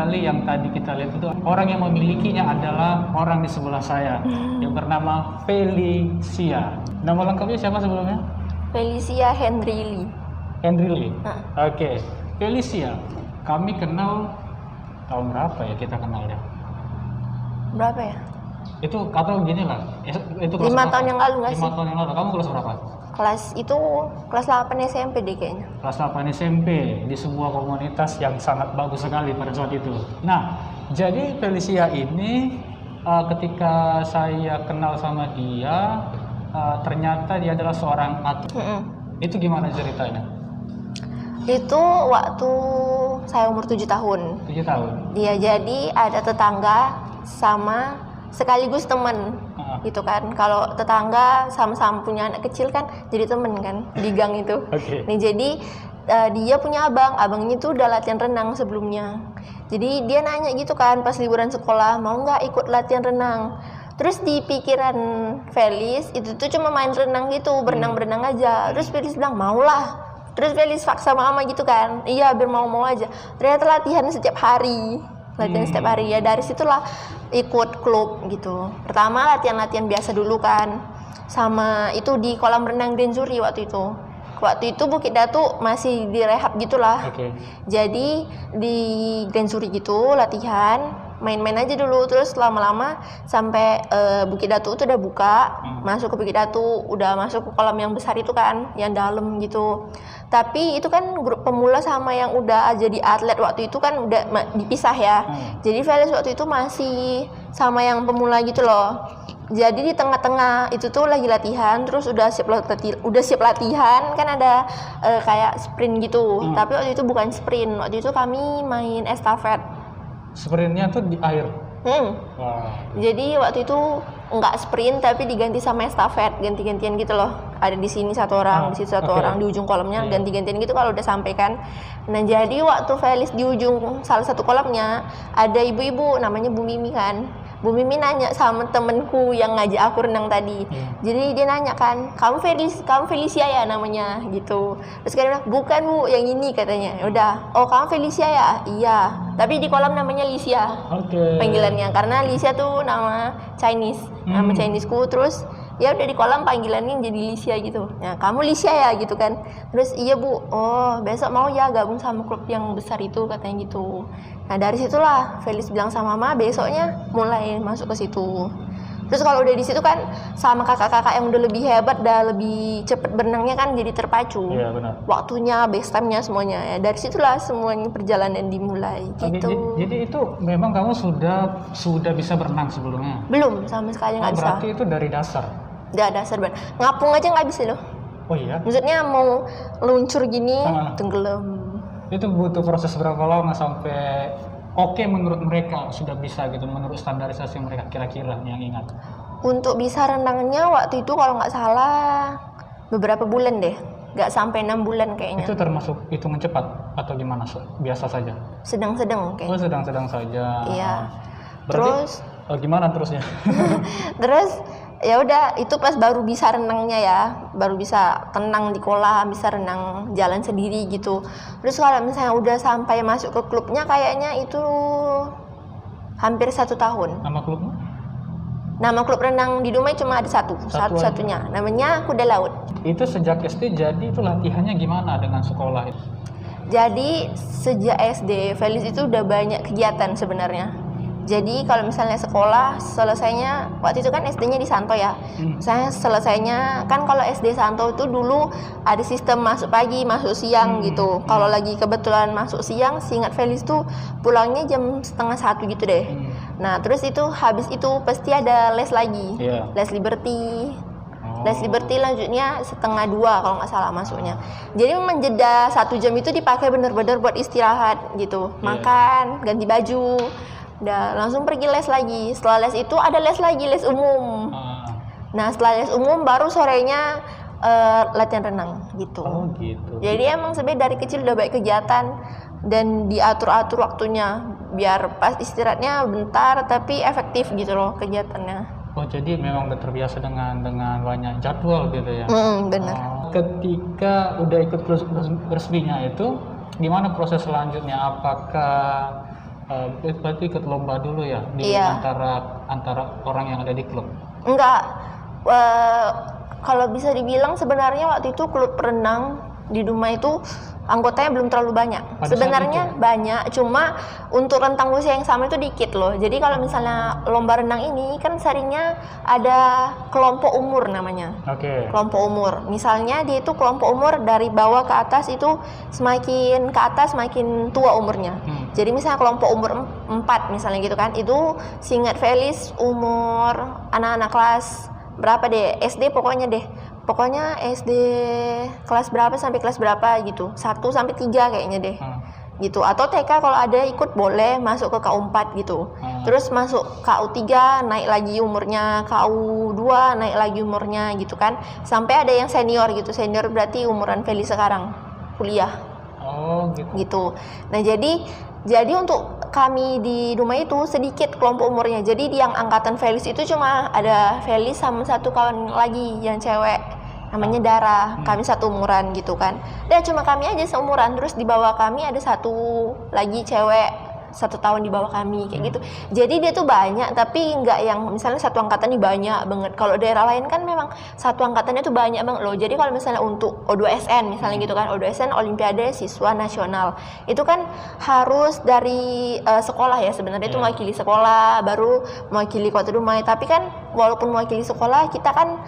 sekali yang tadi kita lihat itu orang yang memilikinya adalah orang di sebelah saya yang bernama Felicia. Nama lengkapnya siapa sebelumnya? Felicia Henry Lee. Henry Lee. Oke. Felicia, kami kenal tahun berapa ya kita kenal ya? Berapa ya? Itu atau gini lah. Itu kelas 5 tahun yang lalu nggak sih? 5 tahun yang lalu. Kamu kelas berapa? Kelas 8 SMP deh kayaknya. Kelas 8 SMP di sebuah komunitas yang sangat bagus sekali pada saat itu. Nah, jadi Felicia ini ketika saya kenal sama dia, ternyata dia adalah seorang atlet. Itu gimana ceritanya? Itu waktu saya umur 7 tahun. 7 tahun? Dia jadi ada tetangga sama sekaligus teman gitu kan. Kalau tetangga sama-sama punya anak kecil kan jadi temen kan di gang itu. Nih jadi dia punya abangnya itu udah latihan renang sebelumnya. Jadi dia nanya gitu kan pas liburan sekolah, mau nggak ikut latihan renang. Terus di pikiran Felis itu tuh cuma main renang gitu, berenang-berenang aja. Terus Felis bilang maulah. Terus Felis paksa mama gitu kan, iya biar mau aja. Ternyata latihan setiap hari. Ya dari situlah ikut klub gitu. Pertama latihan biasa dulu kan, sama itu di kolam renang Densuri waktu itu Bukit Datu masih direhab gitulah. Jadi di Densuri gitu latihan main-main aja dulu, terus lama-lama sampai Bukit Datu itu udah buka, masuk ke Bukit Datu, udah masuk ke kolam yang besar itu kan, yang dalam gitu. Tapi itu kan grup pemula sama yang udah jadi atlet waktu itu kan udah dipisah ya. Jadi Felis waktu itu masih sama yang pemula gitu loh. Jadi di tengah-tengah itu tuh lagi latihan, terus udah siap latihan kan ada kayak sprint gitu. Tapi waktu itu bukan sprint, waktu itu kami main estafet. Sprintnya tuh di air. Jadi waktu itu nggak sprint tapi diganti sama estafet, ganti-gantian gitu loh. Ada di sini satu orang, di situ satu orang, di ujung kolamnya ganti-gantian gitu kalau udah sampai kan. Nah jadi waktu Felis di ujung salah satu kolamnya ada ibu-ibu namanya Bu Mimi kan. Bu Mimi nanya sama temenku yang ngajak aku renang tadi. Jadi dia nanya kan, kamu Felicia ya namanya gitu. Terus dia bilang, bukan Bu, yang ini katanya. Udah, oh kamu Felicia ya? Iya. Tapi di kolam namanya Licia. Panggilannya karena Licia tuh nama Chinese, nama Chineseku. Terus ya udah di kolam panggilannya jadi Licia gitu. Nah, kamu Licia ya gitu kan. Terus iya Bu, oh besok mau ya gabung sama klub yang besar itu katanya gitu. Nah dari situlah Felis bilang sama Mama besoknya mulai masuk ke situ. Terus kalau udah di situ kan sama kakak-kakak yang udah lebih hebat, udah lebih cepet berenangnya kan jadi terpacu. Iya benar. Waktunya, base time-nya semuanya ya. Dari situlah semuanya perjalanan dimulai gitu. Jadi itu memang kamu sudah bisa berenang sebelumnya? Belum, sama sekali nggak bisa. Berarti itu dari dasar? Udah dasar banget. Ngapung aja nggak bisa loh. Oh iya? Maksudnya mau luncur gini tenggelam. Itu butuh proses berapa lama sampai oke menurut mereka sudah bisa gitu, menurut standarisasi mereka kira-kira yang ingat? Untuk bisa renangnya waktu itu kalau nggak salah beberapa bulan deh, nggak sampai 6 bulan kayaknya. Itu termasuk hitungan cepat atau gimana? Biasa saja? Sedang-sedang kayaknya. Oh sedang-sedang saja. Iya. Berarti, terus gimana terusnya? Terus ya udah itu pas baru bisa renangnya ya, baru bisa tenang di kolam, bisa renang jalan sendiri gitu. Terus kalau misalnya udah sampai masuk ke klubnya kayaknya itu hampir 1 tahun. Nama klubnya? Nama klub renang di Dumai cuma ada satu-satunya, namanya Kuda Laut. Itu sejak SD jadi itu latihannya gimana dengan sekolah itu? Jadi sejak SD Felis itu udah banyak kegiatan sebenarnya. Jadi kalau misalnya sekolah selesainya, waktu itu kan SD-nya di Santo ya. Saya selesainya kan kalau SD Santo itu dulu ada sistem masuk pagi, masuk siang gitu. Kalau lagi kebetulan masuk siang, seingat Felis tuh pulangnya jam 12:30 gitu deh. Nah terus itu habis itu pasti ada les lagi, les Liberty. Les Liberty lanjutnya 1:30 kalau nggak salah masuknya. Jadi menjeda 1 jam itu dipakai bener-bener buat istirahat gitu, makan, ganti baju. Udah langsung pergi les lagi. Setelah les itu ada les lagi, les umum. Nah setelah les umum baru sorenya latihan renang gitu. Oh gitu. Jadi emang sebenarnya dari kecil udah banyak kegiatan dan diatur-atur waktunya biar pas istirahatnya bentar tapi efektif gitu loh kegiatannya. Oh jadi memang udah terbiasa dengan banyak jadwal gitu ya? Benar. Ketika udah ikut klub resminya itu, gimana proses selanjutnya? Apakah Berarti ikut lomba dulu ya di antara orang yang ada di klub? Enggak. Kalau bisa dibilang sebenarnya waktu itu klub renang di Dumai itu anggotanya belum terlalu banyak. Sebenarnya banyak, cuma untuk rentang usia yang sama itu dikit loh. Jadi kalau misalnya lomba renang ini kan seringnya ada kelompok umur namanya. Kelompok umur. Misalnya dia itu kelompok umur dari bawah ke atas itu semakin ke atas semakin tua umurnya. Jadi misalnya kelompok umur 4 misalnya gitu kan. Itu seingat Felis umur anak-anak kelas berapa deh? SD pokoknya deh. Pokoknya SD kelas berapa sampai kelas berapa gitu. 1 sampai 3 kayaknya deh. Gitu. Atau TK kalau ada ikut boleh masuk ke KU4 gitu. Terus masuk KU3 naik lagi umurnya, KU2 naik lagi umurnya gitu kan. Sampai ada yang senior gitu. Senior berarti umuran Feli sekarang kuliah. Oh gitu. Nah, jadi untuk kami di Dumai itu sedikit kelompok umurnya. Jadi di yang angkatan Felis itu cuma ada Felis sama satu kawan lagi yang cewek namanya Dara. Kami satu umuran gitu kan. Dan cuma kami aja seumuran. Terus di bawah kami ada satu lagi cewek 1 tahun di bawah kami kayak gitu. Jadi dia tuh banyak tapi nggak yang misalnya satu angkatan ini banyak banget. Kalau daerah lain kan memang satu angkatannya tuh banyak banget loh. Jadi kalau misalnya untuk O2SN misalnya gitu kan, O2SN Olimpiade Siswa Nasional itu kan harus dari sekolah ya sebenarnya itu mewakili sekolah baru mewakili Kota Dumai. Tapi kan walaupun mewakili sekolah kita kan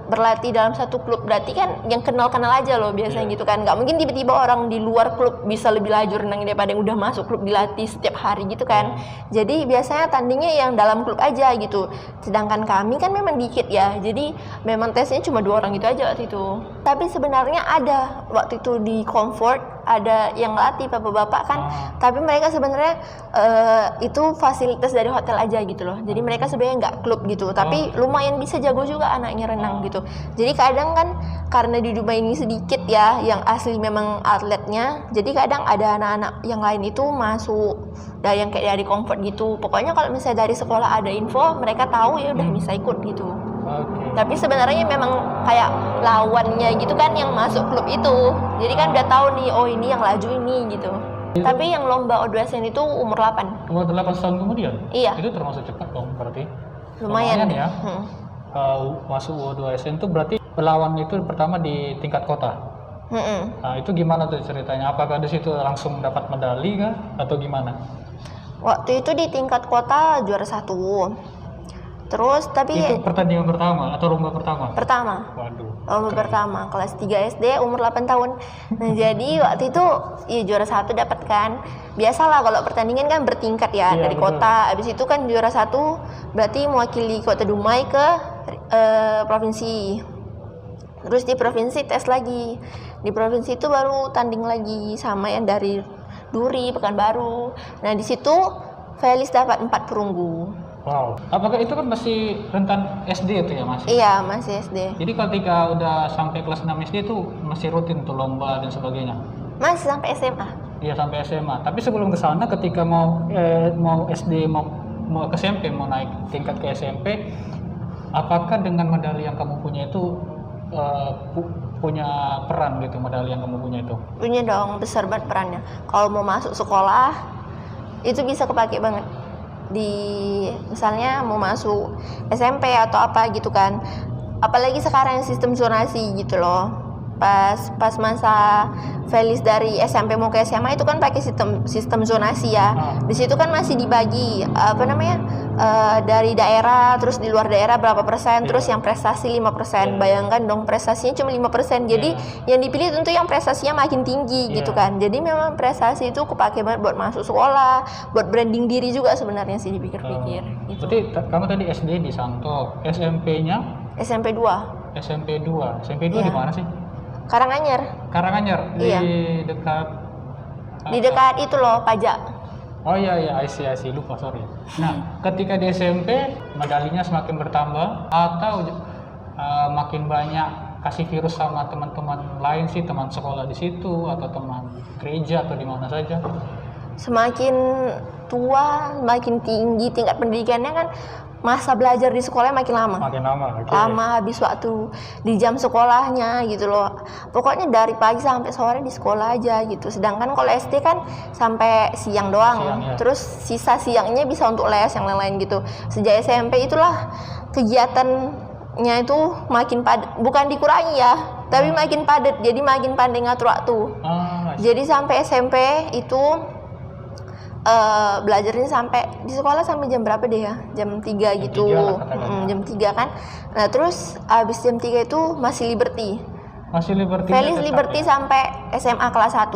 berlatih dalam satu klub, berarti kan yang kenal-kenal aja loh biasanya gitu kan. Nggak mungkin tiba-tiba orang di luar klub bisa lebih laju renang daripada yang udah masuk klub dilatih setiap hari gitu kan. Jadi biasanya tandingnya yang dalam klub aja gitu. Sedangkan kami kan memang dikit ya, jadi memang tesnya cuma 2 orang gitu aja waktu itu. Tapi sebenarnya ada waktu itu di Comfort ada yang latih bapak-bapak kan, tapi mereka sebenarnya itu fasilitas dari hotel aja gitu loh. Jadi mereka sebenarnya nggak klub gitu, tapi lumayan bisa jago juga anaknya renang gitu. Jadi kadang kan karena di Dumai ini sedikit ya yang asli memang atletnya, jadi kadang ada anak-anak yang lain itu masuk dari yang kayak dari Comfort gitu. Pokoknya kalau misalnya dari sekolah ada info, mereka tahu ya udah bisa ikut gitu. Tapi sebenarnya memang kayak lawannya gitu kan yang masuk klub itu. Jadi kan udah tahu nih, oh ini yang laju ini gitu. Tapi yang lomba O2SN itu umur 8. Umur 8 tahun kemudian? Iya. Itu termasuk cepat dong berarti? Lumayan ya. Masuk O2SN itu berarti lawan itu pertama di tingkat kota? Nah itu gimana tuh ceritanya? Apakah di situ langsung dapat medali kah? Atau gimana? Waktu itu di tingkat kota juara 1. Terus tapi itu pertandingan pertama atau lomba pertama? Pertama. Waduh. Lomba pertama kelas 3 SD umur 8 tahun. Nah, jadi waktu itu ya juara 1 dapat kan. Biasalah kalau pertandingan kan bertingkat ya dari betul. Kota. Habis itu kan juara 1 berarti mewakili Kota Dumai ke provinsi. Terus di provinsi tes lagi. Di provinsi itu baru tanding lagi sama yang dari Duri, Pekanbaru. Nah, di situ Felis dapat 4 perunggu. Wow, apakah itu kan masih rentan SD itu ya masih? Iya, masih SD. Jadi ketika udah sampai kelas 6 SD itu masih rutin tuh lomba dan sebagainya? Masih sampai SMA. Iya, sampai SMA. Tapi sebelum ke sana ketika mau SD, mau ke SMP, mau naik tingkat ke SMP, apakah dengan medali yang kamu punya itu punya peran gitu, medali yang kamu punya itu? Punya dong, besar banget perannya. Kalau mau masuk sekolah, itu bisa kepake banget. Di misalnya mau masuk SMP atau apa gitu kan, apalagi sekarang sistem zonasi gitu loh. Pas masa Felis dari SMP mau ke SMA itu kan pakai sistem zonasi ya. Di situ kan masih dibagi dari daerah, terus di luar daerah berapa persen, terus yang prestasi 5%. Bayangkan dong prestasinya cuma 5%. Jadi yang dipilih tentu yang prestasinya makin tinggi gitu kan. Jadi memang prestasi itu kepake banget buat masuk sekolah, buat branding diri juga sebenarnya sih dipikir-pikir. Gitu. Berarti kamu tadi SD di Santo, SMP-nya? SMP 2. SMP 2 di mana sih? Karanganyar. Di dekat itu loh, pajak. Oh iya, I see, lupa, sorry. Nah, ketika di SMP medalinya semakin bertambah atau makin banyak kasih virus sama teman-teman lain sih, teman sekolah di situ atau teman gereja atau di mana saja? Semakin tua, semakin tinggi tingkat pendidikannya kan masa belajar di sekolah makin lama. Makin lama, oke. Lama habis waktu di jam sekolahnya gitu loh. Pokoknya dari pagi sampai sore di sekolah aja gitu. Sedangkan kalau SD kan sampai siang doang. Siang, ya. Terus sisa siangnya bisa untuk les yang lain-lain gitu. Sejak SMP itulah kegiatannya itu makin padat. Bukan dikurangi ya, tapi makin padat. Jadi makin pandai ngatur waktu. Jadi sampai SMP itu belajarnya sampai di sekolah sampai jam berapa deh ya? Jam 3 gitu. Jam 3 kan. Nah, terus abis jam 3 itu masih Liberty. Masih Liberty. Felis Liberty ya? Sampai SMA kelas 1.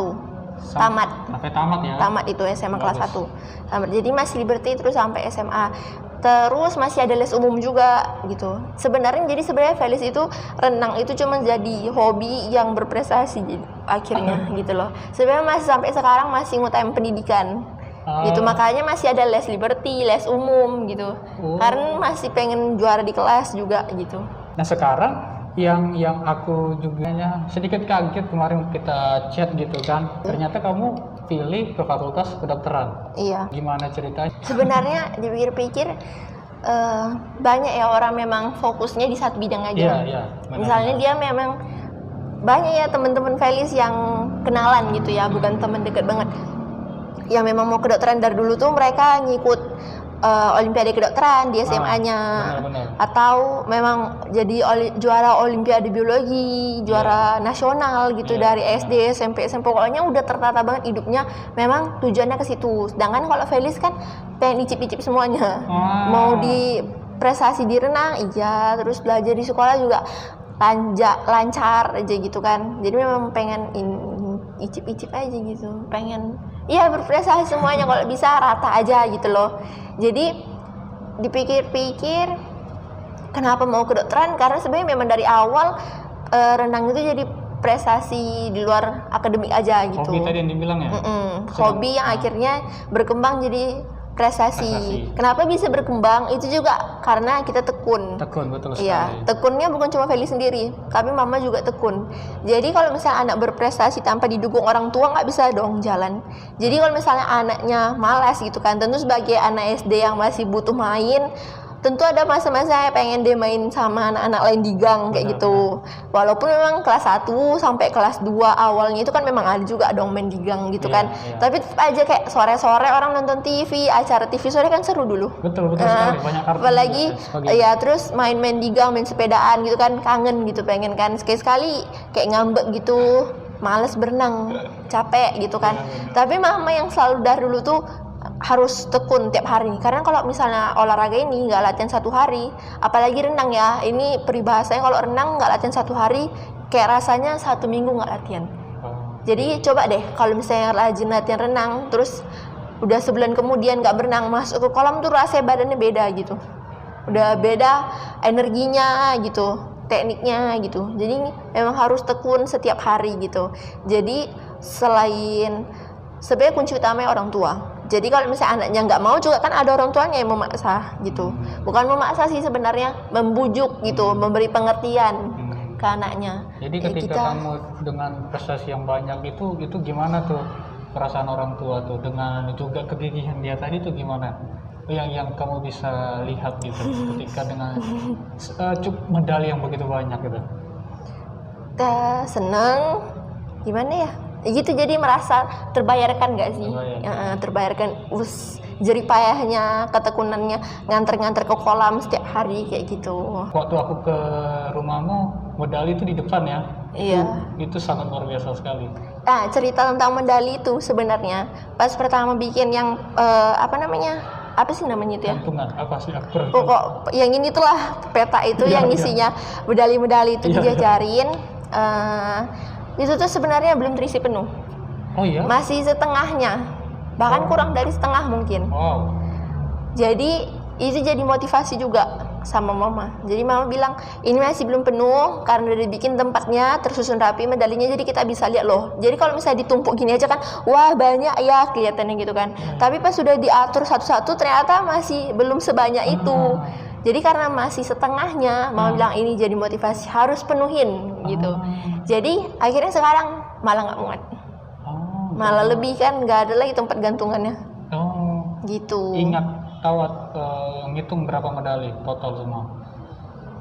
Tamat. Sampai tamat ya. Tamat itu SMA kelas 1. Tamat. Jadi masih Liberty terus sampai SMA. Terus masih ada les umum juga gitu. Sebenarnya Felis itu renang itu cuma jadi hobi yang berprestasi akhirnya gitu loh. Sebenarnya masih sampai sekarang masih ngutamain pendidikan. Gitu, makanya masih ada les Liberty, les umum gitu. Karena masih pengen juara di kelas juga gitu. Nah, sekarang yang aku juga sedikit kaget kemarin kita chat gitu kan. Ternyata kamu pilih ke fakultas kedokteran. Iya. Gimana ceritanya? Sebenarnya dipikir-pikir banyak ya orang memang fokusnya di satu bidang aja. Iya, misalnya dia memang banyak ya teman-teman Felis yang kenalan gitu ya, bukan teman dekat banget. Yang memang mau kedokteran dari dulu tuh mereka ngikut olimpiade kedokteran di SMA-nya, atau memang jadi juara olimpiade biologi, juara nasional gitu dari SD, SMP, pokoknya udah tertata banget hidupnya. Memang tujuannya ke situ. Sedangkan kalau Felis kan pengen icip-icip semuanya. Mau di prestasi di renang, iya, terus belajar di sekolah juga lancar aja gitu kan. Jadi memang pengen icip-icip aja gitu, pengen berprestasi semuanya, kalau bisa rata aja gitu loh. Jadi dipikir-pikir kenapa mau kedokteran, karena sebenarnya memang dari awal renang itu jadi prestasi di luar akademik aja gitu. Hobi tadi yang dibilang ya? Hobi yang akhirnya berkembang jadi prestasi. Kenapa bisa berkembang? Itu juga karena kita tekun. Tekun, betul sekali. Iya, tekunnya bukan cuma Feli sendiri, tapi mama juga tekun. Jadi kalau misalnya anak berprestasi tanpa didukung orang tua, nggak bisa dong jalan. Jadi kalau misalnya anaknya malas gitu kan, tentu sebagai anak SD yang masih butuh main, tentu ada masa-masa pengen dia main sama anak-anak lain di gang kayak gitu. Walaupun memang kelas 1 sampai kelas 2 awalnya itu kan memang ada juga dong main di gang gitu kan. Tapi tetap aja kayak sore-sore orang nonton TV, acara TV sore kan seru dulu. Betul sekali, banyak kartun. Apalagi ya terus main-main di gang, main sepedaan gitu kan, kangen gitu, pengen kan sekali-sekali kayak ngambek gitu, males berenang, capek gitu kan. Tapi mama yang selalu dari dulu tuh harus tekun tiap hari, karena kalau misalnya olahraga ini nggak latihan 1 hari, apalagi renang ya, ini peribahasanya kalau renang nggak latihan 1 hari kayak rasanya 1 minggu nggak latihan. Jadi coba deh kalau misalnya rajin latihan renang, terus udah sebulan kemudian nggak berenang, masuk ke kolam tuh rasanya badannya beda gitu, udah beda energinya gitu, tekniknya gitu. Jadi memang harus tekun setiap hari gitu. Jadi selain sebenarnya kunci utamanya orang tua. Jadi kalau misalnya anaknya nggak mau juga kan ada orang tuanya yang memaksa gitu. Bukan memaksa sih sebenarnya, membujuk gitu, memberi pengertian ke anaknya. Jadi ketika kamu dengan prestasi yang banyak itu gimana tuh perasaan orang tua tuh, dengan juga kegigihan dia tadi tuh gimana? Yang kamu bisa lihat gitu ketika dengan medali yang begitu banyak gitu. Seneng, gimana ya? Gitu, jadi merasa terbayarkan nggak sih? Terbayarkan jerih payahnya, ketekunannya, nganter-nganter ke kolam setiap hari kayak gitu. Waktu aku ke rumahmu, medali itu di depan ya? Iya. Itu sangat luar biasa sekali. Nah, cerita tentang medali itu sebenarnya pas pertama bikin yang apa sih namanya itu ya? Gantungan, apa sih? Pokok yang ini tuh lah, peta itu yang isinya medali-medali itu dijajarin. Itu tuh sebenarnya belum terisi penuh. Oh iya? Masih setengahnya, bahkan kurang dari setengah mungkin. Wow. Jadi itu jadi motivasi juga sama mama. Jadi mama bilang ini masih belum penuh karena udah dibikin tempatnya tersusun rapi medalinya, jadi kita bisa lihat loh. Jadi kalau misalnya ditumpuk gini aja kan, wah banyak ya kelihatannya gitu kan. Tapi pas sudah diatur satu-satu ternyata masih belum sebanyak itu. Jadi karena masih setengahnya, mama bilang ini jadi motivasi, harus penuhin gitu. Jadi akhirnya sekarang malah nggak muat, malah lebih kan, nggak ada lagi tempat gantungannya. Gitu. Ingat tahu ngitung berapa medali total semua?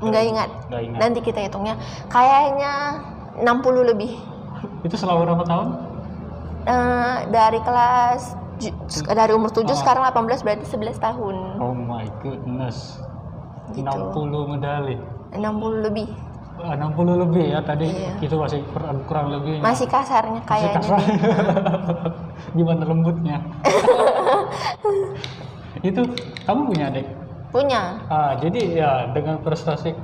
Nggak ingat. Nanti kita hitungnya. Kayaknya 60 lebih. Itu selama berapa tahun? Dari umur 7 sekarang 18 berarti 11 tahun. Oh my goodness. Gitu. 60 medali. 60 lebih. 60 lebih ya tadi. Iya. Itu masih kurang lebih. Masih kasarnya kayaknya. Gimana lembutnya? Itu kamu punya adik? Punya. Jadi ya dengan prestasi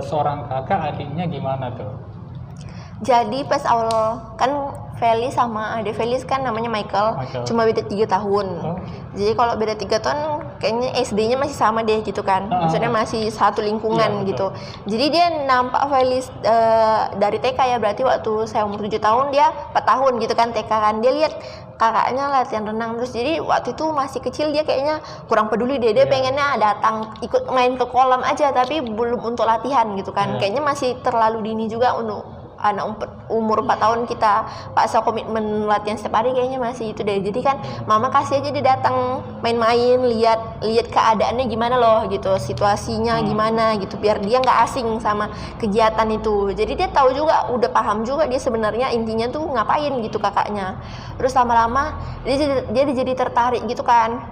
seorang kakak, adiknya gimana tuh? Jadi pas awal kan Felis sama adik Felis kan namanya Michael. Cuma beda 3 tahun. Jadi kalau beda 3 tahun kayaknya SD-nya masih sama deh gitu kan. Maksudnya masih satu lingkungan gitu. Jadi dia nampak Felis dari TK ya, berarti waktu saya umur 7 tahun dia 4 tahun gitu kan TK kan. Dia lihat kakaknya latihan renang terus, jadi waktu itu masih kecil dia kayaknya kurang peduli deh. Dia pengennya datang ikut main ke kolam aja tapi belum untuk latihan gitu kan. Kayaknya masih terlalu dini juga untuk anak umur 4 tahun kita paksa komitmen latihan setiap hari, kayaknya masih itu deh. Jadi kan mama kasih aja dia datang main-main, lihat keadaannya gimana loh gitu, situasinya gimana gitu, biar dia nggak asing sama kegiatan itu. Jadi dia tahu juga, udah paham juga dia sebenarnya intinya tuh ngapain gitu kakaknya. Terus lama-lama dia jadi tertarik gitu kan.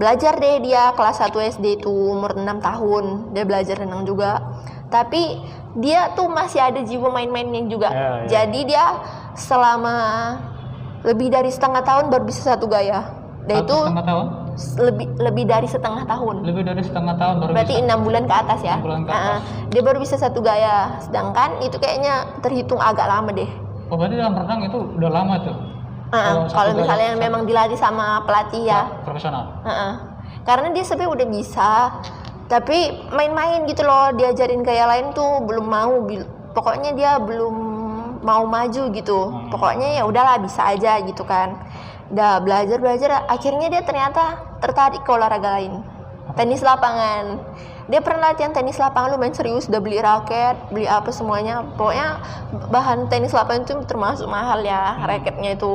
Belajar deh dia kelas 1 SD itu umur 6 tahun dia belajar renang juga, tapi dia tuh masih ada jiwa main-mainnya juga. Jadi dia selama lebih dari setengah tahun baru bisa satu gaya. Dan itu setengah tahun? Lebih dari setengah tahun. Lebih dari setengah tahun baru berarti bisa. 6 bulan ke atas ya. 6 bulan ke atas. Dia baru bisa satu gaya. Sedangkan itu kayaknya terhitung agak lama deh. Oh berarti dalam renang itu udah lama tuh? Kalau misalnya yang memang dilatih sama pelatih ya. Profesional? Karena dia sebenarnya udah bisa, tapi main-main gitu loh, diajarin gaya lain tuh belum mau. Pokoknya dia belum mau maju gitu. Pokoknya ya udahlah bisa aja gitu kan. Udah belajar, akhirnya dia ternyata tertarik ke olahraga lain. Tenis lapangan. Dia pernah latihan tenis lapangan lumayan serius, udah beli raket, beli apa semuanya. Pokoknya bahan tenis lapangan itu termasuk mahal ya, raketnya itu.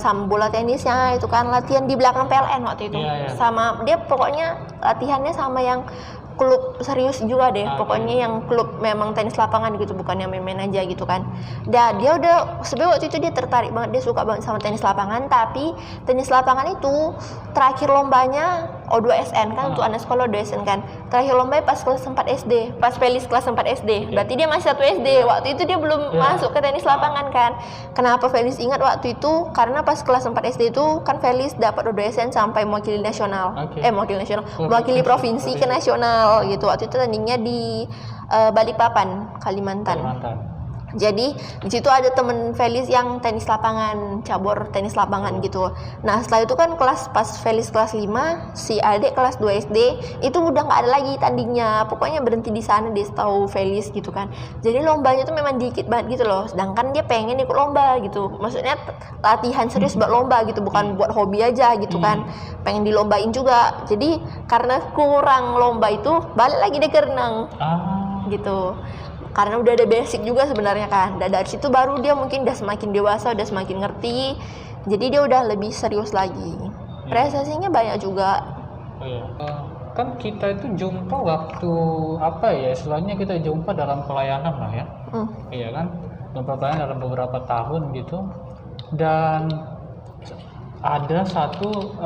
Sama bola tenisnya itu kan latihan di belakang PLN waktu itu. Sama dia pokoknya latihannya sama yang klub serius juga deh. Pokoknya yang klub memang tenis lapangan gitu, bukan yang main-main aja gitu kan. Dan dia udah sebenarnya waktu itu dia tertarik banget, dia suka banget sama tenis lapangan. Tapi tenis lapangan itu terakhir lombanya O2SN kan, untuk anak sekolah O2SN kan. Terakhir lombanya pas kelas 4 SD, pas Felis kelas 4 SD. Berarti dia masih 1 SD. Waktu itu dia belum masuk ke tenis lapangan kan. Kenapa Felis ingat waktu itu? Karena pas kelas 4 SD itu kan Felis dapat O2SN sampai mewakili nasional. Mewakili provinsi ke nasional gitu. Waktu itu tandingnya di Balikpapan, Kalimantan. Jadi di situ ada temen Felis yang tenis lapangan, cabur tenis lapangan gitu. Nah setelah itu kan pas Felis kelas 5, si adik kelas 2 SD itu udah nggak ada lagi tandingnya. Pokoknya berhenti di sana deh setahu Felis gitu kan. Jadi lombanya tuh memang dikit banget gitu loh. Sedangkan dia pengen ikut lomba gitu. Maksudnya latihan serius buat lomba gitu, bukan buat hobi aja gitu kan. Pengen dilombain juga. Jadi karena kurang lomba itu balik lagi deh ke renang gitu. Karena udah ada basic juga sebenarnya kan. Dan dari situ baru dia mungkin udah semakin dewasa, udah semakin ngerti. Jadi dia udah lebih serius lagi. Prestasinya banyak juga. Kan kita itu jumpa waktu istilahnya kita jumpa dalam pelayanan lah ya. Iya kan? Jumpa pelayanan dalam beberapa tahun gitu. Dan ada satu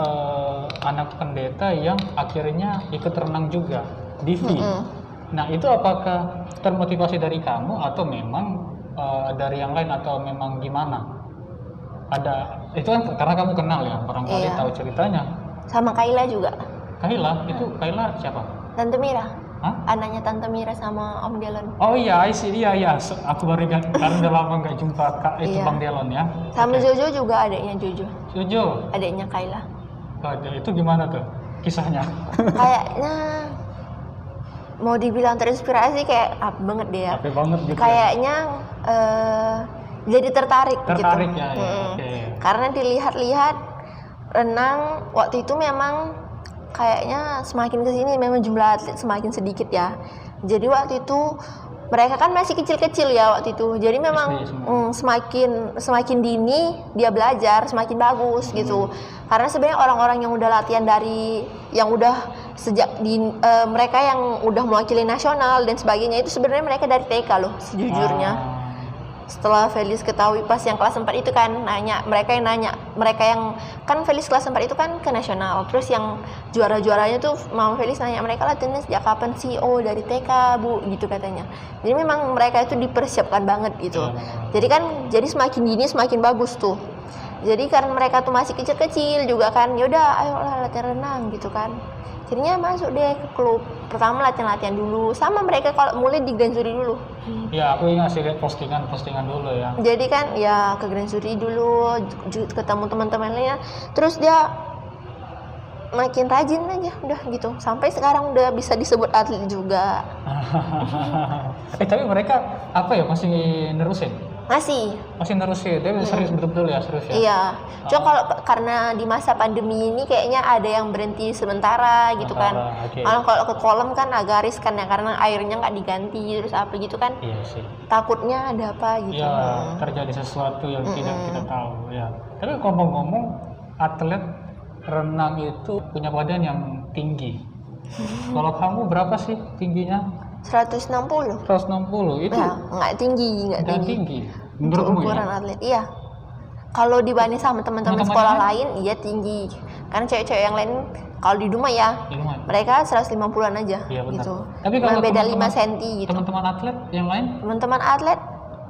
anak pendeta yang akhirnya ikut renang juga, Divi. Nah itu apakah termotivasi dari kamu atau memang dari yang lain atau memang gimana? Ada itu kan karena kamu kenal ya, barangkali tahu ceritanya. Sama Kayla juga. Kayla itu Kayla siapa? Tante Mira. Anaknya Tante Mira sama Om Delon. Oh iya, iya. Aku baru ingat karena udah lama nggak jumpa itu Bang Delon ya. Sama Jojo juga, adiknya Jojo. Jojo. Adiknya Kayla. Itu gimana tuh kisahnya? Kayaknya mau dibilang terinspirasi kayak apa banget deh ya. Apa banget gitu. Kayaknya jadi tertarik gitu. Tertarik ya. Karena dilihat-lihat renang waktu itu memang kayaknya semakin kesini memang jumlah atlet semakin sedikit ya. Jadi waktu itu mereka kan masih kecil-kecil ya waktu itu. Jadi memang semakin dini dia belajar semakin bagus gitu. Karena sebenarnya orang-orang yang udah latihan yang udah sejak mereka yang udah mewakili nasional dan sebagainya itu sebenarnya mereka dari TK loh sejujurnya. Setelah Felis ketahui pas yang kelas 4 itu kan mereka yang kan Felis kelas 4 itu kan ke nasional, terus yang juara-juaranya tuh Mama Felis nanya mereka latihannya sejak kapan sih? Oh dari TK Bu gitu katanya. Jadi memang mereka itu dipersiapkan banget gitu. Jadi semakin dini semakin bagus tuh. Jadi karena mereka tuh masih kecil-kecil juga kan, yaudah ayolah latihan renang gitu kan. Jadinya masuk deh ke klub. Pertama latihan dulu. Sama mereka kalau mulai di Grand Jury dulu. Ya, aku ingat sih lihat postingan dulu ya. Jadi kan ya ke Grand Jury dulu, ketemu teman-teman lainnya. Terus dia makin rajin aja, udah gitu. Sampai sekarang udah bisa disebut atlet juga. Tapi mereka masih nerusin? Masih nerusin, tapi serius betul-betul ya, serius ya? Iya, cuma kalau karena di masa pandemi ini kayaknya ada yang berhenti sementara gitu kan. Kalau ke kolam kan agak riskan ya, karena airnya nggak diganti, terus apa gitu kan. Iya sih. Takutnya ada apa gitu. Iya, terjadi sesuatu yang tidak kita tahu ya. Tapi ngomong-ngomong, atlet renang itu punya badan yang tinggi. Kalau kamu berapa sih tingginya? 160 itu ya, nggak tinggi. Menurutmu ukuran ya? atlet iya. Kalau dibanding sama teman-teman sekolah lain iya tinggi, karena cewek-cewek yang lain kalau di rumah ya mereka 150-an aja gitu. Tapi kalau beda 5 cm gitu. Teman-teman atlet yang lain? Teman-teman atlet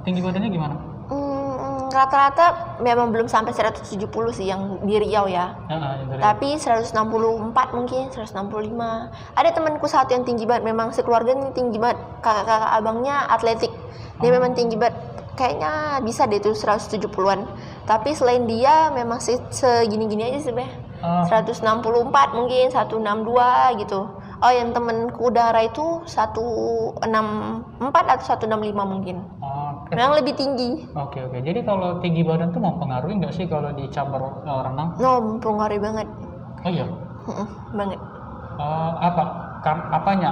tinggi badannya gimana? Rata-rata memang belum sampai 170 sih yang di Riau ya. Tapi 164 mungkin, 165. Ada temanku satu yang tinggi banget, memang sekeluarga ini tinggi banget. Kakak-kakak abangnya atletik. Dia memang tinggi banget. Kayaknya bisa deh tuh 170-an. Tapi selain dia memang segini-gini aja sebenarnya. 164 mungkin, 162 gitu. Oh, yang temenku udara itu 164 atau 165 mungkin. Memang lebih tinggi. Oke. Jadi kalau tinggi badan tuh mempengaruhi nggak sih kalau di cabur renang? Mempengaruhi banget. Oh iya? Banget. Apanya?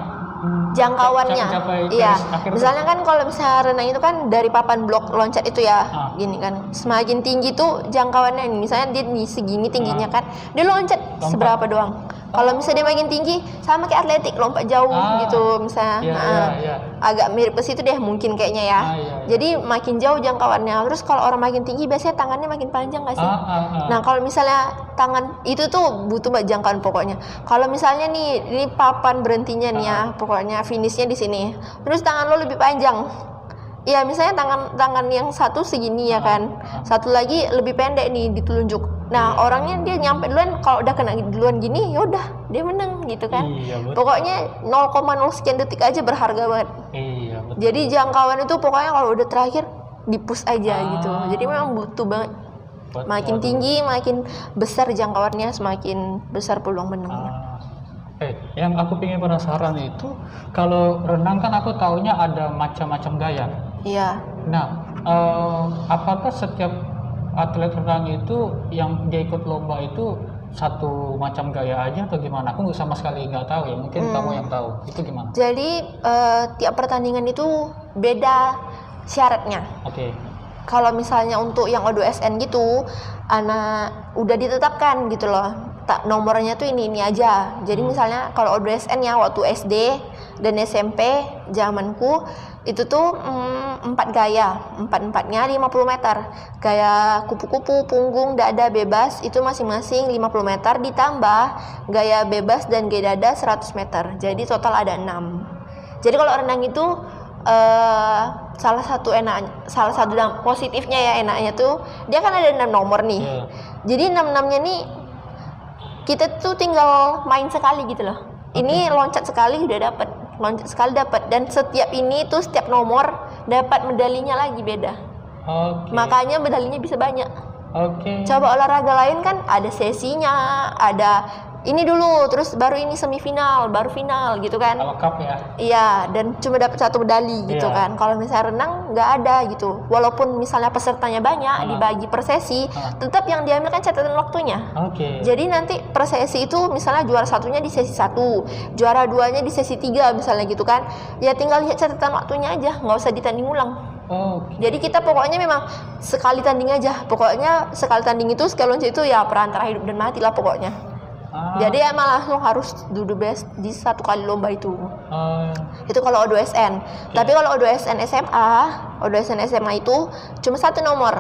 Jangkauannya. Iya. Misalnya kan kalau misalnya renang itu kan dari papan blok loncat itu ya, gini kan. Semakin tinggi tuh jangkauannya ini. Misalnya dia segini tingginya kan, dia loncat seberapa doang. Kalau misalnya dia makin tinggi, sama kayak atletik, lompat jauh gitu misalnya. Agak mirip ke situ deh mungkin kayaknya ya. Jadi makin jauh jangkauannya. Terus kalau orang makin tinggi biasanya tangannya makin panjang nggak sih? Nah kalau misalnya tangan itu tuh butuh jangkauan pokoknya. Kalau misalnya nih ini papan berhentinya nih ya, pokoknya finishnya di sini. Terus tangan lo lebih panjang. Iya, misalnya tangan yang satu segini ya kan, satu lagi lebih pendek nih di telunjuk. Nah orangnya dia nyampe duluan, kalau udah kena duluan gini, yaudah dia menang gitu kan. Pokoknya 0,0 sekian detik aja berharga banget. Betul. Jadi jangkauan itu pokoknya kalau udah terakhir di-push aja gitu. Jadi memang butuh banget. Makin tinggi, makin besar jangkauannya, semakin besar peluang menangnya. Yang aku pengen penasaran itu, kalau renang kan aku taunya ada macam-macam gaya. Iya. Nah, apakah setiap atlet renang itu yang dia ikut lomba itu satu macam gaya aja atau gimana? Aku sama sekali nggak tahu ya. Mungkin kamu yang tahu. Itu gimana? Jadi tiap pertandingan itu beda syaratnya. Kalau misalnya untuk yang O2SN gitu, udah ditetapkan gitu loh. Nomornya tuh ini aja. Jadi misalnya kalau O2SN ya waktu SD dan SMP zamanku itu tuh 4 gaya, 4-4-nya 50 meter. Gaya kupu-kupu, punggung, dada, bebas itu masing-masing 50 meter ditambah gaya bebas dan gaya dada 100 meter. Jadi total ada 6. Jadi kalau renang itu salah satu positifnya ya enaknya tuh dia kan ada 6 nomor nih. Jadi 6-6-nya nih kita tuh tinggal main sekali gitu loh. Ini loncat sekali udah dapat, loncat sekali dapat, dan setiap nomor dapat medalinya lagi beda. Makanya medalinya bisa banyak. Coba olahraga lain kan ada sesinya, ada ini dulu, terus baru ini semifinal, baru final gitu kan. Kalau cup ya. Iya, dan cuma dapat 1 medali gitu kan. Kalau misalnya renang nggak ada gitu. Walaupun misalnya pesertanya banyak, dibagi per sesi, tetap yang diambil kan catatan waktunya. Jadi nanti per sesi itu misalnya juara satunya di sesi 1, juara 2-nya di sesi 3 misalnya gitu kan. Ya tinggal lihat catatan waktunya aja, nggak usah ditanding ulang. Jadi kita pokoknya memang sekali tanding aja. Pokoknya sekali tanding itu, sekali loncat itu ya perantara hidup dan mati lah pokoknya. Jadi emang langsung harus do the best di 1 kali lomba itu. Itu kalau O2SN. Tapi kalau O2SN SMA itu cuma 1 nomor.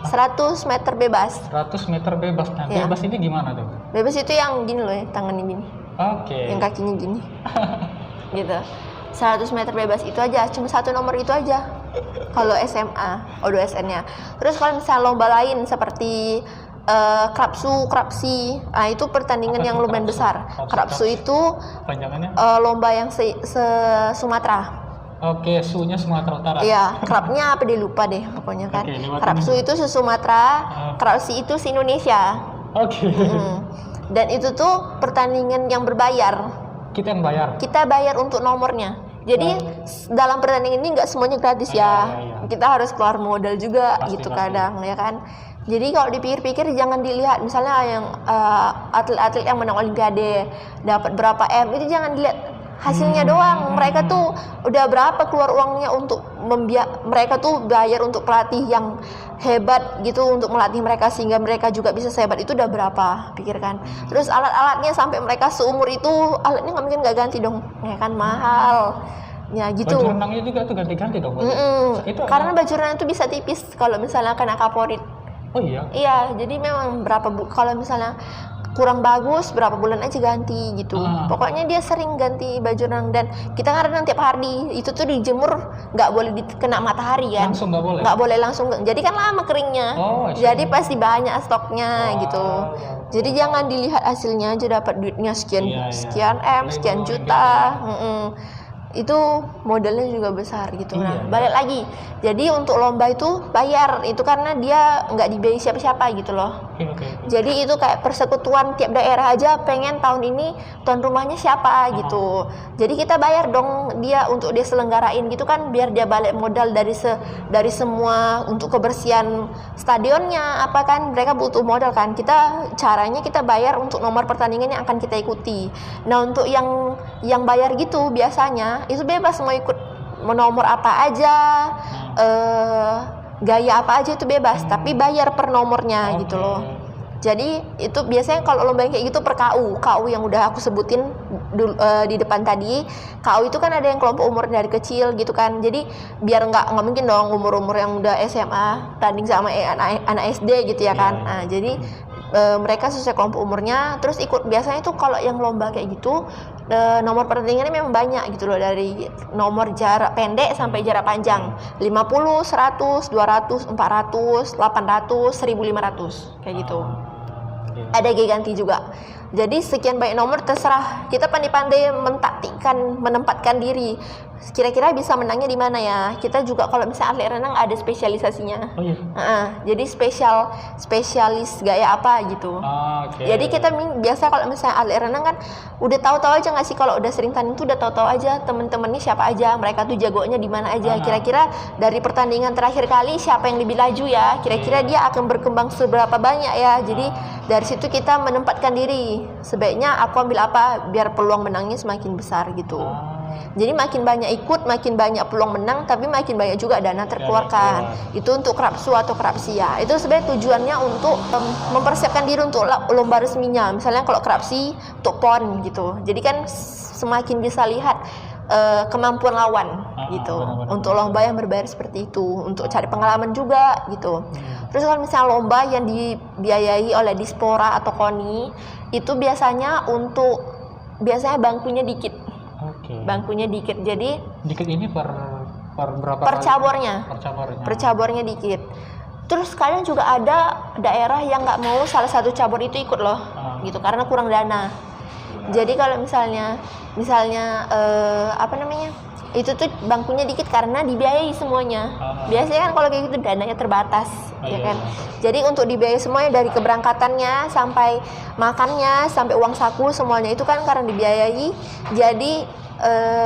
100 meter bebas. 100 meter bebas. Nah, bebas ini gimana tuh? Bebas itu yang gini loh ya, tangannya gini. Yang kakinya gini. Gitu. 100 meter bebas itu aja, cuma 1 nomor itu aja. Kalau SMA, O2SN-nya. Terus kalau misalnya lomba lain seperti krapsu, itu pertandingan yang lumayan besar. Krapsu itu lomba yang se-Sumatera. Su-nya Sumatera Utara. Iya, krapnya apa dia lupa deh pokoknya kan. Krapsu itu se-Sumatera, krapsi itu se-Indonesia. Dan itu tuh pertandingan yang berbayar. Kita yang bayar? Kita bayar untuk nomornya. Jadi dalam pertandingan ini nggak semuanya gratis ya. Kita harus keluar modal juga gitu kadang ya kan. Jadi kalau dipikir-pikir jangan dilihat misalnya yang atlet-atlet yang menang olimpiade dapat berapa M, itu jangan dilihat hasilnya doang. Mereka tuh udah berapa keluar uangnya untuk mereka tuh bayar untuk pelatih yang hebat gitu untuk melatih mereka sehingga mereka juga bisa sehebat itu, udah berapa, pikirkan. Terus alat-alatnya sampai mereka seumur itu alatnya nggak mungkin nggak ganti dong, ya kan, mahal. Ya gitu. Baju renangnya juga tuh ganti-ganti dong. Itu karena baju renang itu bisa tipis kalau misalnya kena kaporit. Iya, jadi memang kalau misalnya kurang bagus berapa bulan aja ganti gitu. Pokoknya dia sering ganti baju renang, dan kita kan renang tiap hari. Itu tuh dijemur nggak boleh kena matahari kan. Langsung nggak boleh? Nggak boleh langsung. Jadi kan lama keringnya. Jadi pasti banyak stoknya gitu. Jadi jangan dilihat hasilnya aja dapat duitnya sekian M, sekian juta. Itu modalnya juga besar gitu. Balik lagi. Jadi untuk lomba itu bayar, itu karena dia nggak dibiayai siapa-siapa gitu loh. Jadi itu kayak persekutuan tiap daerah aja pengen tahun ini tuan rumahnya siapa gitu. Jadi kita bayar dong dia untuk dia selenggarain gitu kan, biar dia balik modal dari semua untuk kebersihan stadionnya apa kan, mereka butuh modal kan. Caranya kita bayar untuk nomor pertandingan yang akan kita ikuti. Nah untuk yang bayar gitu biasanya itu bebas mau ikut nomor apa aja, gaya apa aja itu bebas, tapi bayar per nomornya gitu loh. Jadi itu biasanya kalau lomba yang kayak gitu per KU yang udah aku sebutin di depan tadi. KU itu kan ada yang kelompok umur dari kecil gitu kan. Jadi biar nggak mungkin dong umur yang udah SMA tanding sama anak SD gitu ya kan. Nah jadi mereka sesuai kelompok umurnya, terus ikut. Biasanya tuh kalau yang lomba kayak gitu nomor pertandingannya memang banyak gitu loh, dari nomor jarak pendek sampai jarak panjang, 50, 100, 200, 400, 800, 1500 kayak gitu. Ada ganti juga. Jadi sekian banyak nomor, terserah kita pandai-pandai menempatkan diri. Kira-kira bisa menangnya di mana ya? Kita juga kalau misalnya atlet renang ada spesialisasinya. Jadi spesialis gaya apa gitu. Jadi kita biasa kalau misalnya atlet renang kan udah tahu-tahu aja nggak sih, kalau udah sering tanding tuh udah tahu-tahu aja temen-temennya siapa aja, mereka tuh jagonya di mana aja. Kira-kira dari pertandingan terakhir kali siapa yang lebih laju ya? Kira-kira dia akan berkembang seberapa banyak ya? Jadi dari situ kita menempatkan diri. Sebaiknya aku ambil apa biar peluang menangnya semakin besar gitu. Jadi makin banyak ikut, makin banyak peluang menang, tapi makin banyak juga dana terkeluarkan. Itu untuk krapsu atau krapsia. Itu sebenarnya tujuannya untuk mempersiapkan diri untuk lomba resminya. Misalnya kalau krapsi untuk PON gitu. Jadi kan semakin bisa lihat kemampuan lawan gitu. Untuk lomba yang berbayar seperti itu, untuk cari pengalaman juga gitu. Terus kalau misalnya lomba yang dibiayai oleh Dispora atau KONI, itu biasanya bangkunya dikit. Bangkunya dikit. Jadi dikit ini per berapa? Per cabornya dikit. Terus kadang juga ada daerah yang nggak mau salah satu cabur itu ikut loh, gitu, karena kurang dana. Jadi kalau misalnya itu tuh bangkunya dikit karena dibiayai semuanya. Biasanya kan kalau kayak gitu dananya terbatas, ya kan. Jadi untuk dibiayai semuanya dari keberangkatannya sampai makannya sampai uang saku semuanya itu kan karena dibiayai. Jadi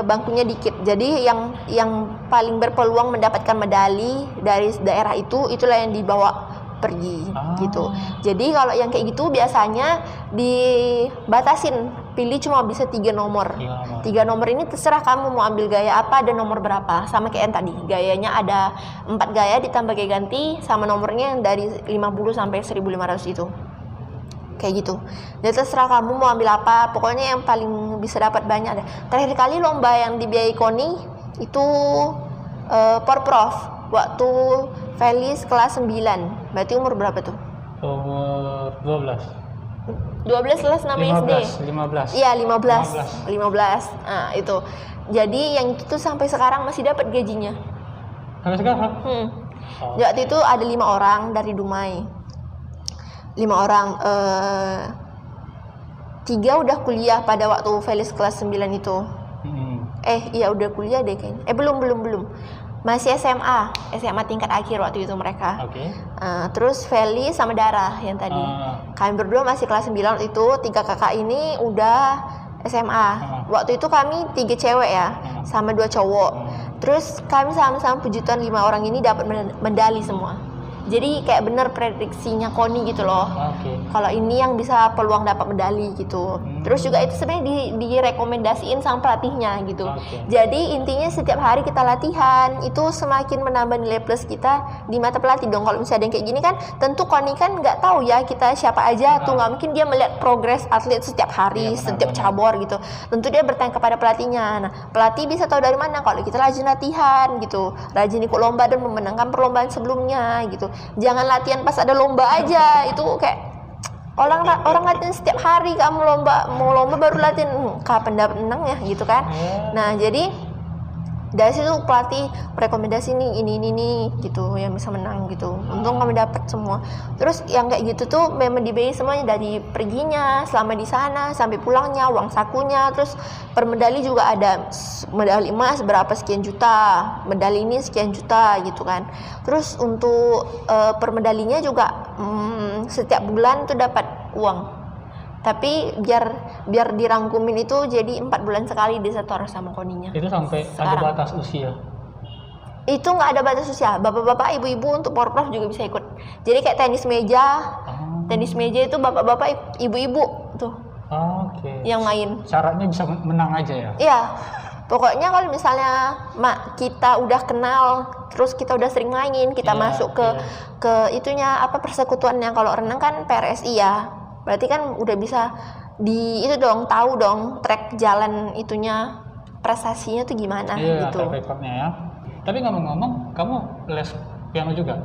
bangkunya dikit. Jadi yang paling berpeluang mendapatkan medali dari daerah itulah yang dibawa pergi gitu. Jadi kalau yang kayak gitu biasanya dibatasin, pilih cuma bisa 3 nomor. 3 nomor ini terserah kamu mau ambil gaya apa dan nomor berapa. Sama kayak yang tadi, gayanya ada 4 gaya ditambah gaya ganti sama nomornya yang dari 50 sampai 1500 itu. Kayak gitu. Jadi terserah kamu mau ambil apa, pokoknya yang paling bisa dapat banyak deh. Terakhir kali lomba yang dibiayai KONI itu Porprov waktu Felis kelas 9. Berarti umur berapa tuh? Umur 12. 12 kelas namanya SD. 15. Iya, 15. Nah, itu. Jadi yang itu tuh sampai sekarang masih dapat gajinya. Sampai sekarang? Waktu itu ada 5 orang dari Dumai. 5 orang 3 udah kuliah pada waktu Felis kelas 9 itu. Iya udah kuliah deh kayaknya. Belum. Masih SMA tingkat akhir waktu itu mereka. Terus Feli sama Dara yang tadi. Kami berdua masih kelas 9 itu, 3 kakak ini udah SMA. Waktu itu kami 3 cewek ya, sama 2 cowok. Terus kami sama-sama pujutan 5 orang ini dapat medali semua. Jadi kayak bener prediksinya KONI gitu loh. Kalau ini yang bisa peluang dapat medali gitu. Terus juga itu sebenarnya direkomendasiin sama pelatihnya gitu. Jadi intinya setiap hari kita latihan itu semakin menambah nilai plus kita di mata pelatih dong. Kalau misalnya ada yang kayak gini kan, tentu KONI kan nggak tahu ya kita siapa aja tuh, nggak mungkin dia melihat progres atlet setiap hari, setiap cabur gitu. Tentu dia bertanya kepada pelatihnya. Nah, pelatih bisa tahu dari mana kalau kita rajin latihan gitu, rajin ikut lomba dan memenangkan perlombaan sebelumnya gitu. Jangan latihan pas ada lomba aja, itu kayak orang latihan setiap hari, kamu mau lomba baru latihan, kapan dapat menang ya gitu kan. Nah jadi dari situ pelatih rekomendasi nih ini gitu yang bisa menang gitu. Untung kami dapat semua. Terus yang kayak gitu tuh memang dibayar semuanya, dari perginya selama di sana sampai pulangnya, uang sakunya. Terus per medali juga ada medali emas berapa sekian juta, medali ini sekian juta gitu kan. Terus untuk per medalinya juga setiap bulan tuh dapat uang. Tapi biar dirangkumin itu jadi 4 bulan sekali disetor sama KONI-nya. Itu sampai sekarang ada batas usia? Itu nggak ada batas usia. Bapak-bapak, ibu-ibu untuk Porprov juga bisa ikut. Jadi kayak tenis meja. Tenis meja itu bapak-bapak, ibu-ibu tuh. Yang main. Syaratnya bisa menang aja ya? Iya. Pokoknya kalau misalnya kita udah kenal, terus kita udah sering main, kita masuk ke itunya persekutuannya. Kalau renang kan PRSI ya. Berarti kan udah bisa tahu dong track jalan itunya, prestasinya tuh gimana gitu. Rekornya ya. Tapi ngomong-ngomong, kamu les piano juga?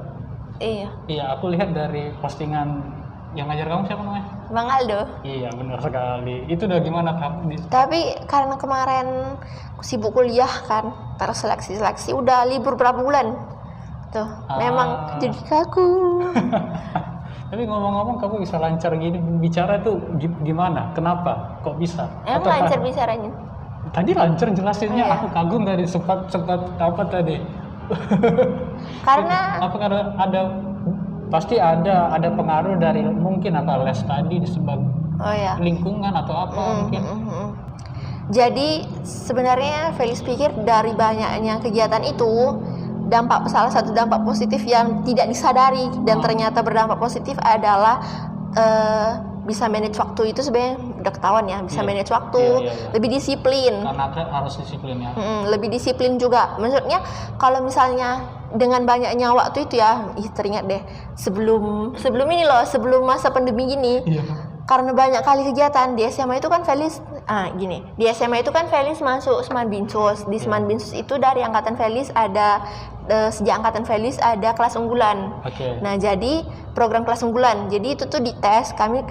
Iya, aku lihat dari postingan yang ngajar kamu siapa namanya? Bang Aldo. Iya, benar sekali. Itu udah gimana kamu? Tapi karena kemarin sibuk kuliah kan, terus seleksi udah libur berapa bulan. Tuh, memang jadi kaku. Tapi ngomong-ngomong, kamu bisa lancar gini bicara tuh gimana? Kenapa? Kok bisa? Emang lancar bicaranya? Tadi lancar jelasinnya, aku kagum tadi sempat apa tadi? Karena pasti ada pengaruh dari mungkin les tadi disebab lingkungan atau apa mungkin. Jadi sebenarnya Felis pikir dari banyaknya kegiatan itu, salah satu dampak positif yang tidak disadari dan ternyata berdampak positif adalah bisa manage waktu. Itu sebenarnya udah ketahuan ya, bisa manage waktu, lebih disiplin. Karena harus disiplin ya. Lebih disiplin juga. Maksudnya kalau misalnya dengan banyaknya waktu itu ya, teringat deh sebelum ini loh, sebelum masa pandemi gini. Karena banyak kali kegiatan di SMA itu kan Felis di SMA itu kan Felis masuk Seman Binsus. Di Seman Binsus itu dari angkatan Felis ada sejak angkatan Felis ada kelas unggulan. Nah, jadi program kelas unggulan. Jadi itu tuh dites, kami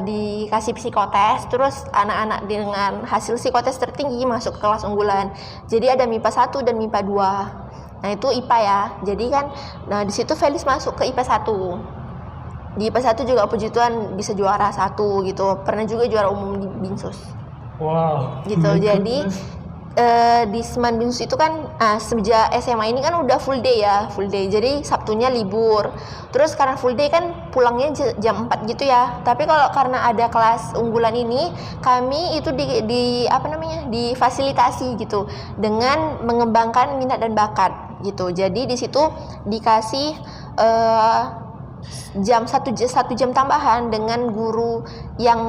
dikasih psikotes, terus anak-anak dengan hasil psikotes tertinggi masuk ke kelas unggulan. Jadi ada MIPA 1 dan MIPA 2. Nah, itu IPA ya. Jadi kan di situ Felis masuk ke IPA 1. Di IPA 1 juga puji Tuhan bisa juara 1 gitu. Pernah juga juara umum di Binsus. Wow. Gitu. Jadi di Seman Binus itu kan sejak SMA ini kan udah full day ya, full day. Jadi Sabtunya libur. Terus karena full day kan pulangnya jam 4 gitu ya. Tapi kalau karena ada kelas unggulan ini, kami itu difasilitasi gitu dengan mengembangkan minat dan bakat gitu. Jadi di situ dikasih satu jam tambahan dengan guru yang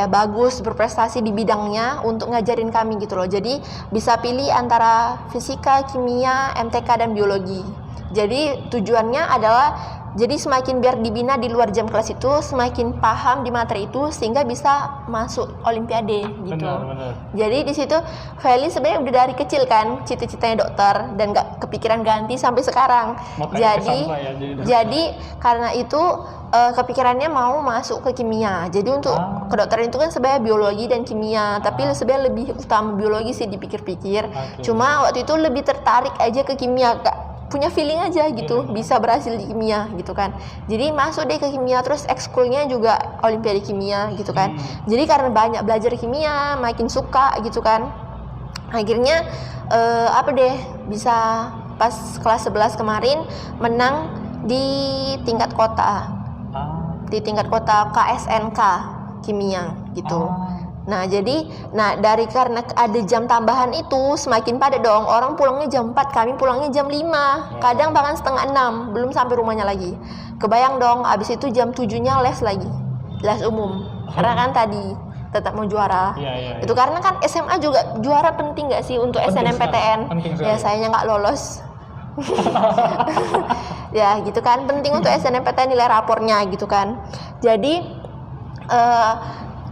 bagus, berprestasi di bidangnya untuk ngajarin kami gitu loh. Jadi bisa pilih antara fisika, kimia, MTK dan biologi. Jadi tujuannya adalah jadi semakin biar dibina di luar jam kelas itu, semakin paham di materi itu sehingga bisa masuk olimpiade gitu. Benar. Jadi di situ Feli sebenarnya udah dari kecil kan cita-citanya dokter dan nggak kepikiran ganti sampai sekarang. Jadi karena itu kepikirannya mau masuk ke kimia. Jadi untuk kedokteran itu kan sebenarnya biologi dan kimia, tapi sebenarnya lebih utama biologi sih dipikir-pikir. Cuma waktu itu lebih tertarik aja ke kimia, punya feeling aja gitu, bisa berhasil di kimia gitu kan. Jadi masuk deh ke kimia, terus ekskulnya juga olimpiade kimia gitu kan. Jadi karena banyak belajar kimia, makin suka gitu kan. Akhirnya bisa pas kelas 11 kemarin menang di tingkat kota. Di tingkat kota KSNK kimia gitu. Nah karena ada jam tambahan itu semakin padat dong. Orang pulangnya jam 4, kami pulangnya jam 5, kadang bahkan setengah 6, belum sampai rumahnya lagi. Kebayang dong, abis itu jam 7-nya les lagi, les umum. Karena kan tadi tetap mau juara. Itu karena kan SMA juga juara penting gak sih untuk SNMPTN? Ya sayangnya nggak lolos. Ya gitu kan, penting untuk SNMPTN nilai rapornya gitu kan. Jadi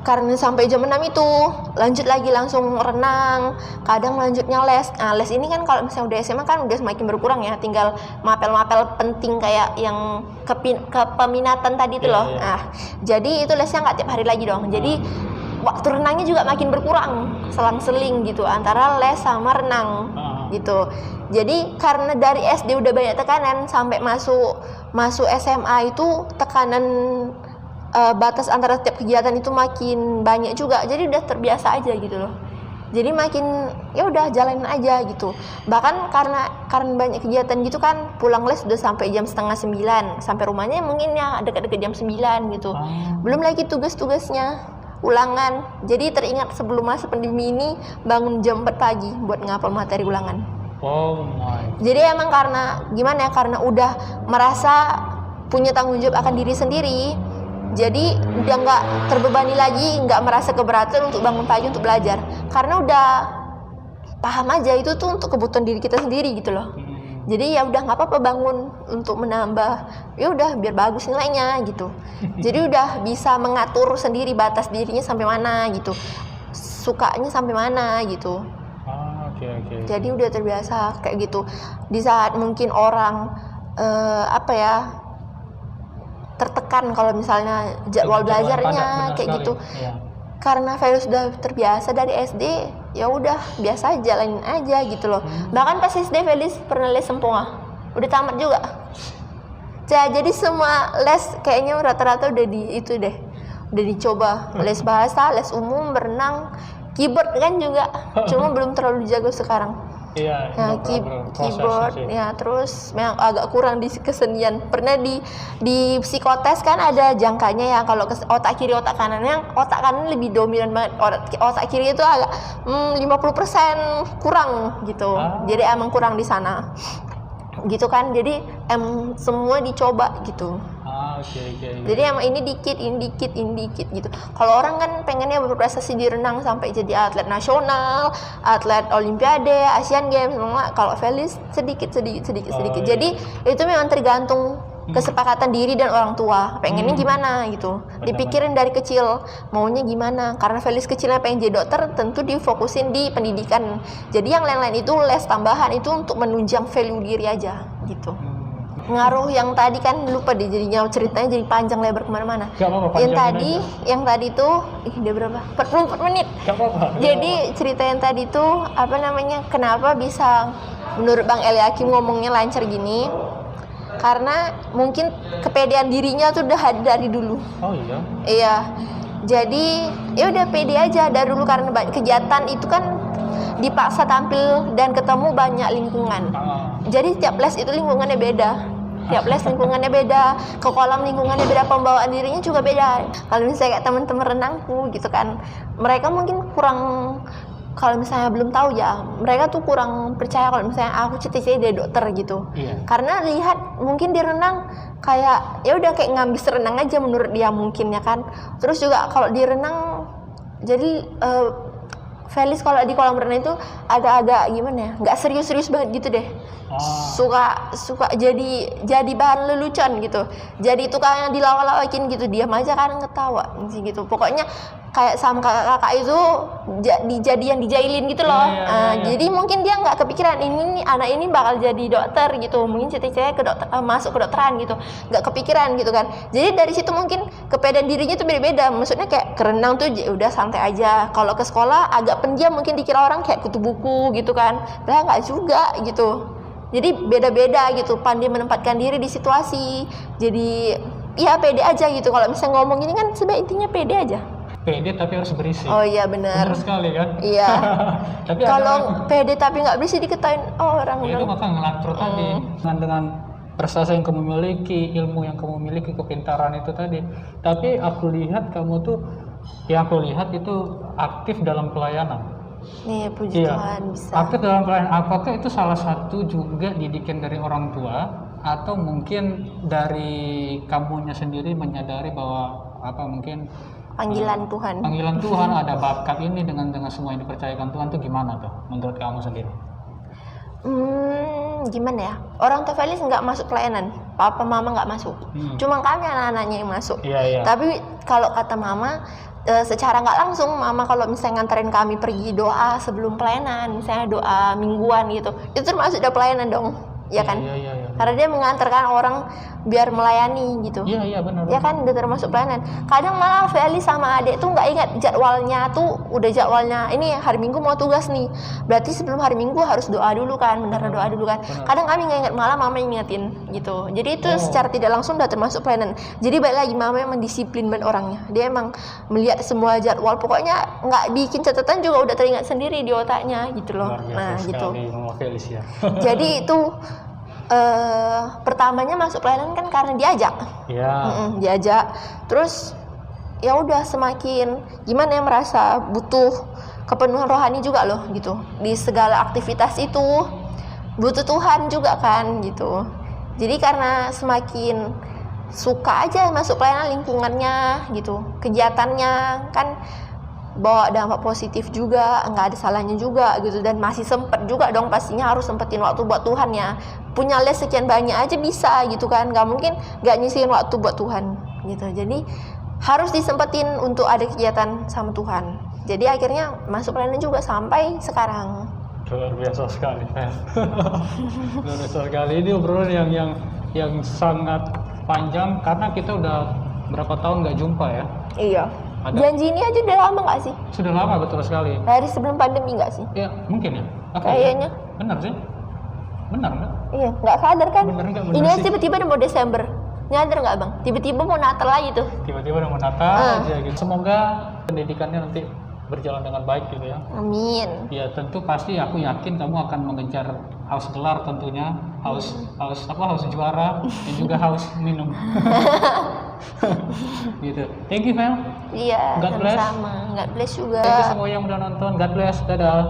karena sampai jam 6 itu lanjut lagi langsung renang, kadang lanjutnya les. Nah les ini kan kalau misalnya udah SMA kan udah semakin berkurang ya, tinggal mapel-mapel penting kayak yang kepeminatan tadi itu loh. Nah jadi itu lesnya nggak tiap hari lagi dong. Jadi waktu renangnya juga makin berkurang, selang-seling gitu antara les sama renang gitu. Jadi karena dari SD udah banyak tekanan, sampai masuk SMA itu tekanan batas antara setiap kegiatan itu makin banyak juga. Jadi udah terbiasa aja gitu loh. Jadi makin ya udah jalanin aja gitu. Bahkan karena banyak kegiatan gitu kan, pulang les udah sampai jam setengah 9, sampai rumahnya mungkin ya dekat-dekat jam 9 gitu. Belum lagi tugas-tugasnya, ulangan. Jadi teringat sebelum masa pandemi ini bangun jam 4 pagi buat ngapal materi ulangan. Jadi emang karena gimana ya, karena udah merasa punya tanggung jawab akan diri sendiri. Jadi udah nggak terbebani lagi, nggak merasa keberatan untuk bangun pagi untuk belajar, karena udah paham aja itu tuh untuk kebutuhan diri kita sendiri gitu loh. Jadi ya udah nggak apa-apa bangun untuk menambah, ya udah biar bagus nilainya gitu. Jadi udah bisa mengatur sendiri batas dirinya sampai mana gitu, sukanya sampai mana gitu. Jadi udah terbiasa kayak gitu. Di saat mungkin orang tertekan kalau misalnya jadwal belajarnya kayak gitu. Karena Feli sudah terbiasa dari SD, ya udah biasa jalanin aja gitu loh. Bahkan pas SD Feli pernah les sempoa, udah tamat juga. Jadi semua les kayaknya rata-rata udah udah dicoba. Les bahasa, les umum, berenang, keyboard kan juga, cuma belum terlalu jago sekarang. Keyboard ya, terus memang agak kurang di kesenian. Pernah di psikotes kan ada jangkanya ya, kalau otak kiri otak kanan, yang otak kanan lebih dominan banget, otak kiri itu agak 50% kurang gitu. Jadi emang kurang di sana gitu kan. Jadi semua dicoba gitu. Jadi emang ini dikit gitu. Kalau orang kan pengennya berprestasi di renang sampai jadi atlet nasional, atlet olimpiade, Asian Games. Kalau Felis sedikit. Jadi itu memang tergantung kesepakatan diri dan orang tua. Pengennya gimana gitu. Dipikirin dari kecil maunya gimana. Karena Felis kecilnya pengen jadi dokter, tentu difokusin di pendidikan. Jadi yang lain-lain itu les tambahan itu untuk menunjang value diri aja gitu. Ngaruh yang tadi kan lupa deh, jadinya ceritanya jadi panjang lebar kemana-mana. Yang tadi tuh udah berapa? 44 menit. Jadi cerita yang tadi tuh kenapa bisa menurut Bang Eliakim ngomongnya lancar gini? Karena mungkin kepedean dirinya tuh udah ada dari dulu. Oh iya. Iya. Jadi ya udah pede aja dari dulu, karena kegiatan itu kan dipaksa tampil dan ketemu banyak lingkungan. Jadi tiap les itu lingkungannya beda. Tiap les lingkungannya beda, ke kolam lingkungannya beda, pembawaan dirinya juga beda. Kalau misalnya kayak teman-teman renangku gitu kan, mereka mungkin kurang, kalau misalnya belum tahu ya, mereka tuh kurang percaya kalau misalnya aku cita-cita jadi dokter gitu. Karena lihat mungkin di renang kayak ya udah kayak ngambis renang aja menurut dia mungkin ya kan. Terus juga kalau di renang jadi Felis kalau di kolam renang itu agak-agak gimana ya, nggak serius-serius banget gitu deh. Suka jadi bahan lelucon gitu. Jadi tukang yang dilawak-lawakin gitu, diam aja kan ketawa gitu. Pokoknya kayak sama kakak-kakak itu yang dijailin gitu loh. Jadi mungkin dia nggak kepikiran ini anak ini bakal jadi dokter gitu. Mungkin cita-citanya masuk ke dokteran gitu. Nggak kepikiran gitu kan. Jadi dari situ mungkin kepedean dirinya tuh beda-beda. Maksudnya kayak ke renang tuh udah santai aja. Kalau ke sekolah agak pendiam, mungkin dikira orang kayak kutu buku gitu kan. Padahal nggak juga gitu. Jadi beda-beda gitu, pandai menempatkan diri di situasi. Jadi ya pede aja gitu. Kalau misalnya ngomong ini kan sebenarnya intinya pede aja. Pede tapi harus berisi. Oh iya benar. Benar sekali kan? Iya. Tapi kalau pede tapi nggak berisi diketahui orang. Itu maka ngelantur tadi dengan prestasi yang kamu miliki, ilmu yang kamu miliki, kepintaran itu tadi. Tapi aku lihat kamu tuh, yang aku lihat itu aktif dalam pelayanan. Nih puji Tuhan bisa. Aktif dalam pelayanan. Apakah itu salah satu juga didikan dari orang tua, atau mungkin dari kamunya sendiri menyadari bahwa mungkin panggilan Tuhan. Panggilan Tuhan, ada bakat ini dengan semua yang dipercayakan Tuhan tuh gimana tuh menurut kamu sendiri? Gimana ya? Orang tua Felis nggak masuk pelayanan, papa mama nggak masuk. Cuma kami anak-anaknya yang masuk. Tapi kalau kata mama, secara nggak langsung mama kalau misalnya nganterin kami pergi doa sebelum pelayanan, misalnya doa mingguan gitu, itu termasuk udah pelayanan dong. Ya kan? Karena dia mengantarkan orang biar melayani gitu. Iya benar. Ya kan, udah termasuk pelayanan. Kadang malah Feli sama adik tuh nggak ingat jadwalnya tuh, udah jadwalnya ini hari Minggu mau tugas nih. Berarti sebelum hari Minggu harus doa dulu kan, benar doa dulu kan. Kadang kami nggak ingat, malah mama ingetin gitu. Jadi itu secara tidak langsung udah termasuk pelayanan. Jadi balik lagi mama emang disiplin banget orangnya. Dia emang melihat semua jadwal, pokoknya nggak bikin catatan juga udah teringat sendiri di otaknya gitu loh. Nah gitu. Jadi itu pertamanya masuk pelayanan kan karena diajak. Diajak. Terus ya udah semakin gimana ya, merasa butuh kepenuhan rohani juga loh gitu. Di segala aktivitas itu butuh Tuhan juga kan gitu. Jadi karena semakin suka aja masuk pelayanan, lingkungannya gitu, kegiatannya kan bawa dampak positif juga, nggak ada salahnya juga gitu. Dan masih sempet juga dong, pastinya harus sempetin waktu buat Tuhan ya. Punya les sekian banyak aja bisa gitu kan, nggak mungkin nggak nyisihin waktu buat Tuhan gitu. Jadi harus disempetin untuk ada kegiatan sama Tuhan. Jadi akhirnya masuk pelayanan juga sampai sekarang. Luar biasa sekali. Luar biasa sekali. Ini obrolan yang sangat panjang karena kita udah berapa tahun nggak jumpa ya. Iya. Janji ini aja udah lama nggak sih? Sudah lama, betul sekali. Dari sebelum pandemi nggak sih? Ya mungkin ya. Kayaknya. Benar sih. Benar nggak? Iya, nggak sadar kan? Benar ini aja tiba-tiba udah mau Desember. Nyadar nggak bang? Tiba-tiba mau Natal lagi tuh. Tiba-tiba udah mau Natal aja gitu. Semoga pendidikannya nanti berjalan dengan baik gitu ya. Amin. Ya tentu pasti aku yakin kamu akan mengejar haus gelar tentunya, haus juara dan juga haus minum. Gitu. Thank you, Vel. Iya, God bless. Sama-sama. God bless juga. Thank you semua yang udah nonton. God bless. Dadah.